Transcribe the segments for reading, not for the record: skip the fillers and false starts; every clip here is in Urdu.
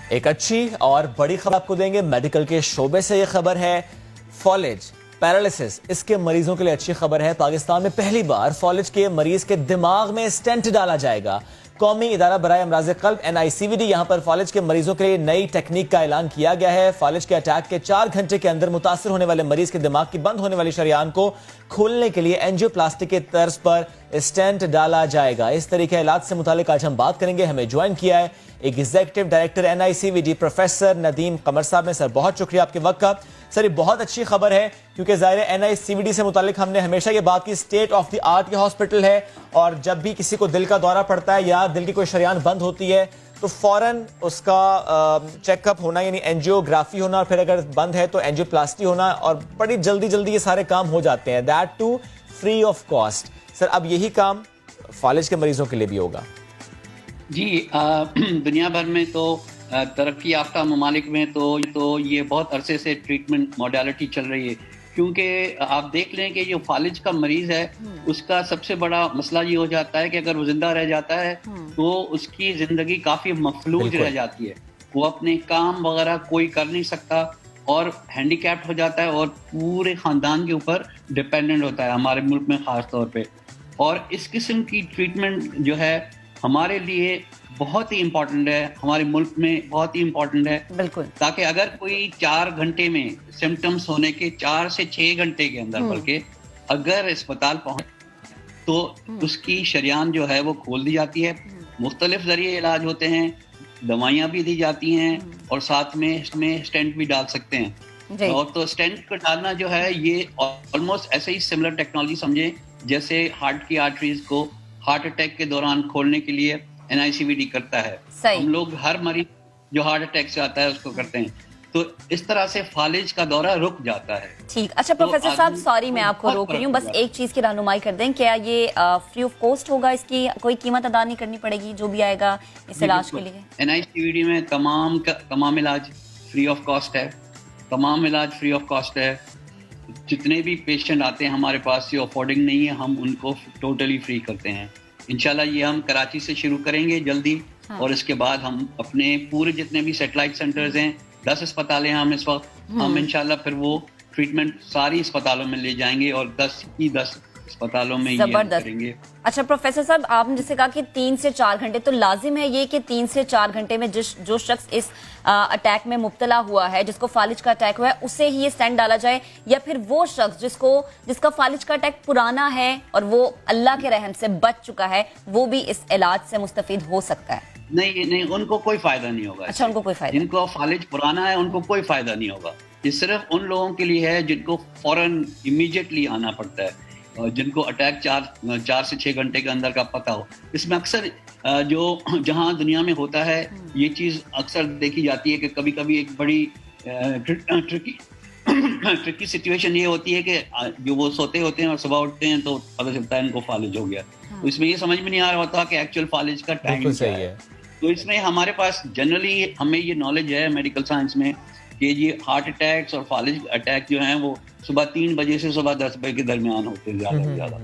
ایک اچھی اور بڑی خبر آپ کو دیں گے میڈیکل کے شعبے سے. یہ خبر ہے فالج پیرالسس، اس کے مریضوں کے لیے اچھی خبر ہے. پاکستان میں پہلی بار فالج کے مریض کے دماغ میں سٹینٹ ڈالا جائے گا. قومی ادارہ برائے امراض قلب NICVD یہاں پر فالج کے مریضوں کے لیے نئی ٹیکنیک کا اعلان کیا گیا ہے. فالج کے اٹیک کے 4 گھنٹے کے اندر متاثر ہونے والے مریض کے دماغ کی بند ہونے والی شریان کو کھولنے کے لیے اینجیوپلاسٹی کے طرز پر سٹینٹ ڈالا جائے گا. اس طریقے علاج سے متعلق آج ہم بات کریں گے. ہمیں جوائن کیا ہے executive director NICVD professor Nadeem Qamar صاحب نے. سر بہت شکریہ آپ کے وقت کا. سر یہ بہت اچھی خبر ہے کیونکہ ظاہر NICVD سے متعلق ہم نے ہمیشہ یہ بات کی اسٹیٹ آف دی آرٹ یہ ہاسپٹل ہے، اور جب بھی کسی کو دل کا دورہ پڑتا ہے یا دل کی کوئی شریان بند ہوتی ہے تو فوراً اس کا چیک اپ ہونا، یعنی اینجیوگرافی ہونا، اور پھر اگر بند ہے تو اینجیوپلاسٹی ہونا، اور بڑی جلدی یہ سارے کام ہو جاتے ہیں. That too free of cost. Sir اب یہی کام فالج کے مریضوں کے لیے بھی ہوگا؟ جی دنیا بھر میں تو ترقی یافتہ ممالک میں تو یہ بہت عرصے سے ٹریٹمنٹ موڈیلٹی چل رہی ہے، کیونکہ آپ دیکھ لیں کہ جو فالج کا مریض ہے اس کا سب سے بڑا مسئلہ یہ ہو جاتا ہے کہ اگر وہ زندہ رہ جاتا ہے تو اس کی زندگی کافی مفلوج رہ جاتی ہے. وہ اپنے کام وغیرہ کوئی کر نہیں سکتا اور ہینڈی کیپڈ ہو جاتا ہے اور پورے خاندان کے اوپر ڈپینڈنٹ ہوتا ہے، ہمارے ملک میں خاص طور پہ. اور اس قسم کی ٹریٹمنٹ جو ہے ہمارے لیے بہت ہی امپورٹنٹ ہے، ہمارے ملک میں بہت ہی امپورٹنٹ ہے. بالکل، تاکہ اگر کوئی 4 گھنٹے میں سمٹمز ہونے کے 4 سے 6 گھنٹے کے اندر بلکہ اگر اسپتال پہنچ تو اس کی شریان جو ہے وہ کھول دی جاتی ہے. مختلف ذریعے علاج ہوتے ہیں، دوائیاں بھی دی جاتی ہیں اور ساتھ میں اس میں اسٹینٹ بھی ڈال سکتے ہیں. اور تو اسٹینٹ کو ڈالنا جو ہے یہ آلموسٹ ایسے ہی سملر ٹیکنالوجی سمجھیں جیسے ہارٹ کی آرٹریز کو ہارٹ اٹیک کے دوران کھولنے کے لیے NICVD کرتا ہے. ہم لوگ ہر مریض جو ہارٹ اٹیک سے آتا ہے اس کو کرتے ہیں، تو اس طرح سے فالج کا دورہ رک جاتا ہے. ٹھیک. اچھا پروفیسر صاحب، سوری میں آپ کو روک رہی ہوں، بس ایک چیز کی رہنمائی کر دیں. کیا یہ فری آف کاسٹ ہوگا؟ اس کی کوئی قیمت ادا نہیں کرنی پڑے گی جو بھی آئے گا اس علاج کے لیے؟ NICVD میں تمام علاج فری آف کاسٹ ہے. تمام علاج فری آف کاسٹ ہے. جتنے بھی پیشنٹ آتے ہیں ہمارے پاس جو افورڈنگ نہیں ہے ہم ان کو ٹوٹلی فری کرتے ہیں. انشاءاللہ یہ ہم کراچی سے شروع کریں گے جلدی، اور اس کے بعد ہم اپنے پورے جتنے بھی سیٹلائٹ سینٹرز ہیں 10 اسپتال ہیں ہم اس وقت، ہم انشاءاللہ پھر وہ ٹریٹمنٹ ساری اسپتالوں میں لے جائیں گے اور 10 اسپتالوں میں یہ کریں گے. اچھا پروفیسر صاحب، آپ نے جسے کہا کہ 3 سے 4 گھنٹے، تو لازم ہے یہ کہ 3 سے 4 گھنٹے میں جو شخص اس اٹیک میں مبتلا ہوا ہے، جس کو فالج کا اٹیک ہوا ہے، اسے ہی یہ سٹینٹ ڈالا جائے، یا پھر وہ شخص جس کا فالج کا اٹیک پرانا ہے اور وہ اللہ کے رحم سے بچ چکا ہے وہ بھی اس علاج سے مستفید ہو سکتا ہے؟ نہیں، ان کو کوئی فائدہ نہیں ہوگا. اچھا، ان کو کوئی فائدہ؟ جن کو فالج پرانا ہے ان کو کوئی فائدہ نہیں ہوگا. یہ صرف ان لوگوں کے لیے ہے جن کو فوراً امیڈیٹلی آنا پڑتا ہے، جن کو اٹیک 4 سے 6 گھنٹے کے اندر کا پتہ ہو. اس میں اکثر جہاں دنیا میں ہوتا ہے یہ چیز اکثر دیکھی جاتی ہے کہ کبھی کبھی ایک بڑی ٹرکی سچویشن یہ ہوتی ہے کہ جو وہ سوتے ہوتے ہیں اور صبح اٹھتے ہیں تو پتہ چلتا ہے ان کو فالج ہو گیا. تو اس میں یہ سمجھ میں نہیں آ رہا ہوتا کہ ایکچوئل فالج کا ٹائم کیا ہے. تو اس میں ہمارے پاس جنرلی ہمیں یہ نالج ہے میڈیکل سائنس میں کہ یہ ہارٹ اٹیکس اور فالج اٹیک جو ہیں وہ صبح 3 بجے سے صبح 10 بجے کے درمیان ہوتے ہیں زیادہ سے زیادہ.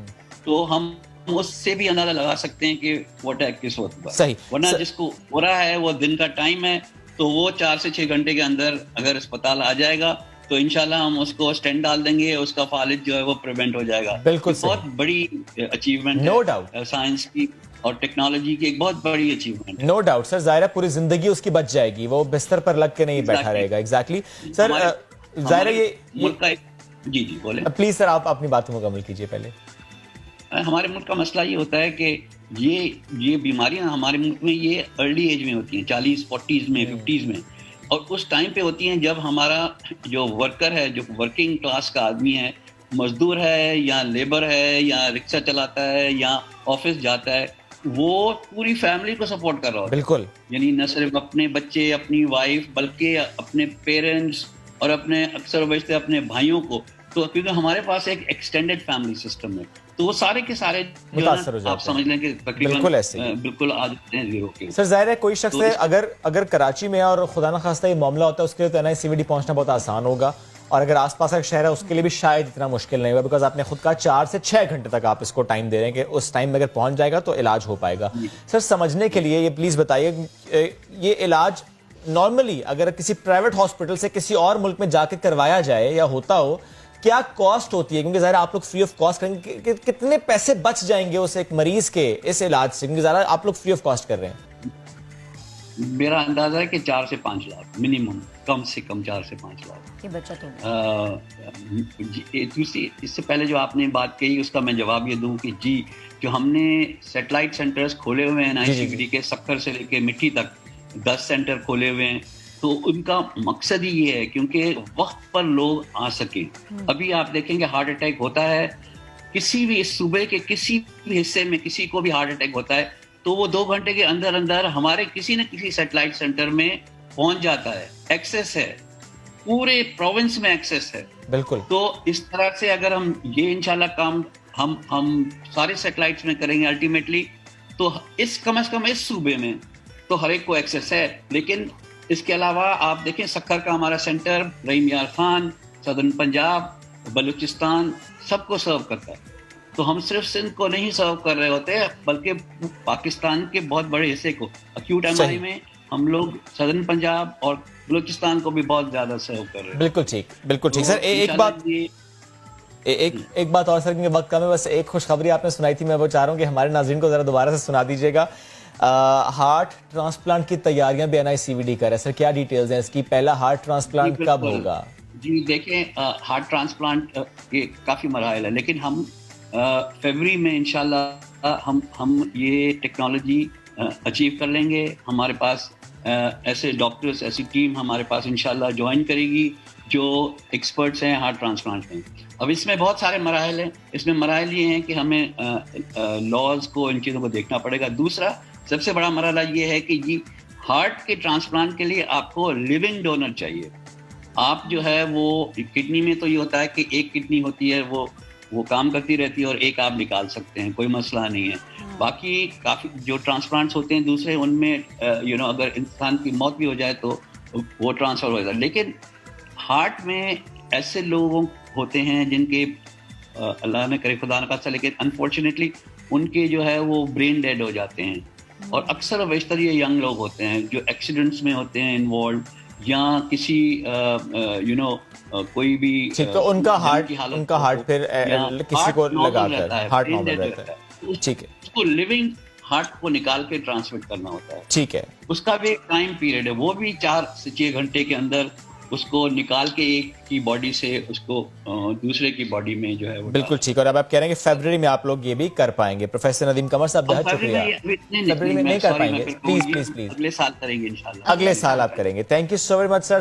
تو ہم اس سے بھی اندازہ لگا سکتے ہیں کہ وہ اٹیک کس وقت ہوا. صحیح. ورنہ جس کو ہو رہا ہے وہ دن کا ٹائم ہے تو وہ 4 سے 6 گھنٹے کے اندر اگر اسپتال آ جائے گا تو انشاءاللہ ہم اس کو اسٹینٹ ڈال دیں گے، اس کا فالج جو ہے وہ پریونٹ ہو جائے گا. بالکل بہت بڑی اچیومنٹ ہے، نو ڈاؤٹ سائنس کی اور ٹیکنالوجی کی ایک بہت بڑی اچیومنٹ. نو ڈاؤٹ سر، ظاہر ہے پوری زندگی اس کی بچ جائے گی، وہ بستر پر لگ کے نہیں بیٹھا رہے گا. ایگزیکٹلی سر، ظاہر ہے یہ ملک کا جی بولیں پلیز سر، آپ اپنی بات مکمل کیجیے پہلے. ہمارے ملک کا مسئلہ یہ ہوتا ہے کہ یہ بیماریاں ہمارے ملک میں یہ ارلی ایج میں ہوتی ہیں، 40 40s میں 50s میں، اور اس ٹائم پہ ہوتی ہیں جب ہمارا جو ورکر ہے، جو ورکنگ کلاس کا آدمی ہے، مزدور ہے یا لیبر ہے یا رکشہ چلاتا ہے یا آفس جاتا ہے، وہ پوری فیملی کو سپورٹ کر رہا ہوتا ہے. بالکل، یعنی نہ صرف اپنے بچے، اپنی وائف، بلکہ اپنے پیرنٹس اور اپنے اکثر و بیشتر اپنے بھائیوں کو. تو کیونکہ ہمارے پاس ایک ایکسٹینڈڈ فیملی سسٹم ہے تو وہ سارے کے سارے متاثر ہو جاتے ہیں. آپ سمجھ لیں کہ بالکل ایسے بالکل آ جاتے ہیں زیرو کے. سر ظاہر ہے کوئی شخص اگر کراچی میں اور خدا نخواستہ یہ معاملہ ہوتا ہے اس کے لیے تو NICVD پہنچنا بہت آسان ہوگا، اور اگر آس پاس کا شہر ہے اس کے لیے بھی شاید اتنا مشکل نہیں ہوگا، بیکاز آپ نے خود کہا 4 سے 6 گھنٹے تک آپ اس کو ٹائم دے رہے ہیں کہ اس ٹائم میں اگر پہنچ جائے گا تو علاج ہو پائے گا. سر سمجھنے کے لیے یہ پلیز بتائیے، یہ علاج نارملی اگر کسی پرائیویٹ ہاسپٹل سے کسی اور ملک میں جا کے کروایا جائے یا ہوتا ہو, کیا کاسٹ ہوتی ہے؟ کیونکہ ظاہر آپ لوگ فری آف کاسٹ کریں گے, کتنے پیسے بچ جائیں گے اس ایک مریض کے اس علاج سے, کیونکہ ظاہر آپ لوگ فری آف کاسٹ کر رہے ہیں؟ میرا اندازہ ہے کہ 4 سے 5 لاکھ منیمم, کم سے کم 4 سے 5 لاکھ کی بچت ہوگی. دوسری اس سے پہلے جو آپ نے بات کہی اس کا میں جواب یہ دوں کہ جی جو ہم نے سیٹلائٹ سینٹرز کھولے ہوئے ہیں ICVD کے, سکر سے لے کے مٹی تک 10 سینٹر کھولے ہوئے ہیں, تو ان کا مقصد ہی یہ ہے کیونکہ وقت پر لوگ آ سکیں. ابھی آپ دیکھیں گے ہارٹ اٹیک ہوتا ہے کسی بھی اس صوبے کے کسی بھی حصے میں, کسی کو بھی ہارٹ اٹیک ہوتا ہے تو وہ 2 گھنٹے کے اندر اندر ہمارے کسی نہ کسی سیٹلائٹ سینٹر میں پہنچ جاتا ہے. ایکسیس ہے, پورے پروونس میں ایکسیس ہے. بالکل. تو اس طرح سے اگر ہم یہ انشاءاللہ کام ہم سارے سیٹلائٹس میں کریں گے الٹیمیٹلی, تو اس کم از کم اس صوبے میں تو ہر ایک کو ایکسیس ہے. لیکن اس کے علاوہ آپ دیکھیں سکر کا ہمارا سینٹر رحیم یار خان, صدرن پنجاب, بلوچستان سب کو سرو کرتا ہے. تو ہم صرف سندھ کو نہیں سرو کر رہے ہوتے بلکہ پاکستان کے بہت بڑے حصے کو. ایکوٹ MRI میں ہم لوگ صدرن پنجاب اور بلوچستان کو بھی بہت زیادہ سرو کر رہے ہیں. بالکل ٹھیک, بالکل ٹھیک. سر ایک بات اور سر, کیونکہ وقت کم ہے, بس ایک خوشخبری آپ نے سنائی تھی, میں وہ چاہ رہا ہوں کہ ہمارے ناظرین کو ذرا دوبارہ سے سنا دیجیے گا. ہارٹ ٹرانسپلانٹ کی تیاریاں بھی NICVD کر رہے ہیں سر, کیا ڈیٹیلز ہیں اس کی؟ پہلا ہارٹ ٹرانسپلانٹ کب ہوگا؟ جی دیکھیں ہارٹ ٹرانسپلانٹ کے کافی مراحل ہے, لیکن ہم فیبری میں انشاءاللہ ہم یہ ٹیکنالوجی اچیو کر لیں گے. ہمارے پاس ایسے ڈاکٹرز, ایسی ٹیم ہمارے پاس انشاءاللہ جوائن کرے گی جو ایکسپرٹس ہیں ہارٹ ٹرانسپلانٹ میں. اب اس میں بہت سارے مراحل ہیں. اس میں مراحل یہ ہیں کہ ہمیں لاز کو, ان چیزوں کو دیکھنا پڑے گا. دوسرا سب سے بڑا مرحلہ یہ ہے کہ جی ہارٹ کے ٹرانسپلانٹ کے لیے آپ کو لیونگ ڈونر چاہیے. آپ جو ہے وہ کڈنی میں تو یہ ہوتا ہے کہ ایک کڈنی ہوتی ہے وہ کام کرتی رہتی ہے اور ایک آپ نکال سکتے ہیں, کوئی مسئلہ نہیں ہے. باقی کافی جو ٹرانسپلانٹس ہوتے ہیں دوسرے, ان میں اگر انسان کی موت بھی ہو جائے تو وہ ٹرانسفر ہو جاتا ہے. لیکن ہارٹ میں ایسے لوگ ہوتے ہیں جن کے اللہ نہ کرے خدا نہ خاصہ, لیکن انفارچونیٹلی ان کے جو ہے وہ برین ڈیڈ ہو جاتے ہیں. اور اکثر و بیشتر یہ ینگ لوگ ہوتے ہیں جو ایکسیڈنٹس میں ہوتے ہیں انوالوڈ, یا کسی کوئی بھی, تو ان کا ہارٹ پھر کسی کو لگا کر ہارٹ نارمل رہتا ہے. ٹھیک ہے, اس کو لیونگ ہارٹ کو نکال کے ٹرانسمٹ کرنا ہوتا ہے. ٹھیک ہے, اس کا بھی ایک ٹائم پیریڈ ہے, وہ بھی 4 سے 6 گھنٹے کے اندر اس کو نکال کے ایک کی باڈی سے اس کو دوسرے کی باڈی میں جو ہے وہ. بالکل ٹھیک. اور اب آپ کہہ رہے ہیں کہ فیبرری میں آپ لوگ یہ بھی کر پائیں گے. پروفیسر ندیم قمر صاحب بہت شکریہ. فیبرری میں نہیں کر پائیں گے, پلیز. اگلے سال کریں گے انشاءاللہ. اگلے سال آپ کریں گے. Thank you so very much sir.